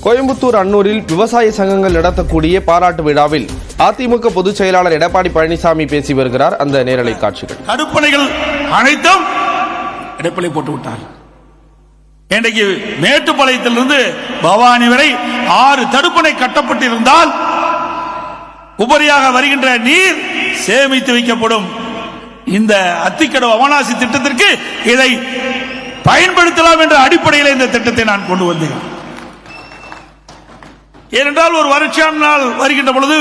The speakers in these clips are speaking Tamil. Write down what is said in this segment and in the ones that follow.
கோயம்புத்தூர் அன்னூரில் விவசாய சங்கங்கள் நடத்தக்கூடிய பாராட்டு விழாவில் அதிமுக பொதுச் செயலாளர் எடப்பாடி பழனிசாமி பேசி வருகிறார். அந்த நேரலை காட்சிகள். தடுப்பணைகள் அனைத்தும் இடைப்பளை போட்டு விட்டார். இன்றைக்கு மேட்டுப்பாளையத்திலிருந்து பவானி வரை 6 தடுப்பணை கட்டப்பட்டிருந்தால் உபரியாக வருகின்ற நீர் சேமித்து வைக்கப்படும். இந்த அத்திக்கடவு அவனாசி திட்டத்திற்கு இதை பயன்படுத்தலாம் என்ற அடிப்படையில் இந்த திட்டத்தை நான் கொண்டு வந்தேன். ஏனென்றால் ஒரு வறட்சியான நாள் வருகின்ற பொழுது,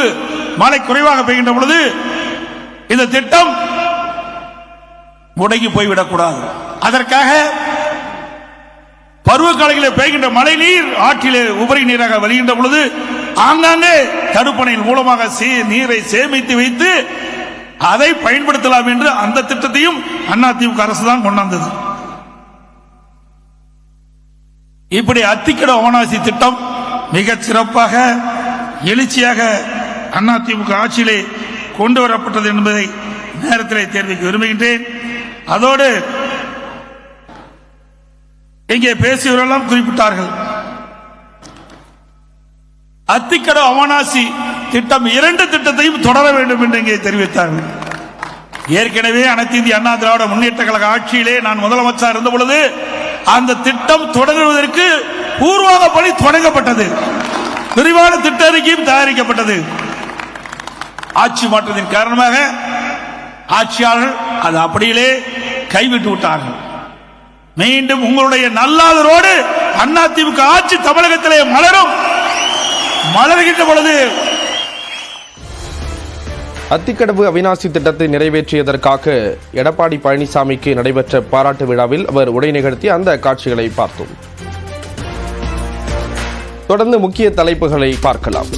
மழை குறைவாக பெய்கின்ற பொழுது இந்த திட்டம் முடங்கி போய்விடக்கூடாது. அதற்காக பருவகாலங்களில் பெய்கின்ற மழை நீர் ஆற்றிலே உபரி நீராக வருகின்ற பொழுது ஆங்காங்கே தடுப்பணையின் மூலமாக நீரை சேமித்து வைத்து அதை பயன்படுத்தலாம் என்று அந்த திட்டத்தையும் அதிமுக அரசு தான் கொண்டாந்தது. இப்படி அத்திக்கடவு அவனாசி திட்டம் மிக சிறப்பாக எழுச்சியாக அதிமுக ஆட்சியிலே கொண்டு வரப்பட்டது என்பதை நேரத்திலே தெரிவிக்க விரும்புகின்றேன். அதோடு இங்கே பேசியவரெல்லாம் குறிப்பிட்டார்கள், அத்திக்கடவு அவனாசி திட்டம் 2 திட்டத்தையும் தொடர வேண்டும் என்று இங்கே தெரிவித்தார்கள். ஏற்கனவே அனைத்து இந்திய அண்ணா திராவிட முன்னேற்ற கழக ஆட்சியிலே நான் முதலமைச்சர் இருந்த பொழுது அந்த திட்டம் தொடங்குவதற்கு பூர்வாக பணி தொடங்கப்பட்டது. விரிவான திட்ட அறிக்கையும் தயாரிக்கப்பட்டது. ஆட்சி மாற்றத்தின் காரணமாக ஆட்சியாளர்கள் அது அப்படியே கைவிட்டு விட்டார்கள். மீண்டும் உங்களுடைய நல்லாதரோடு அதிமுக ஆட்சி தமிழகத்திலே மலரும். மலர்கின்ற பொழுது அத்திக்கடவு அவிநாசி திட்டத்தை நிறைவேற்றியதற்காக எடப்பாடி பழனிசாமிக்கு நடைபெற்ற பாராட்டு விழாவில் அவர் உரை நிகழ்த்திய அந்த காட்சிகளை பார்த்தோம். தொடர்ந்து முக்கிய தலைப்புகளை பார்க்கலாம்.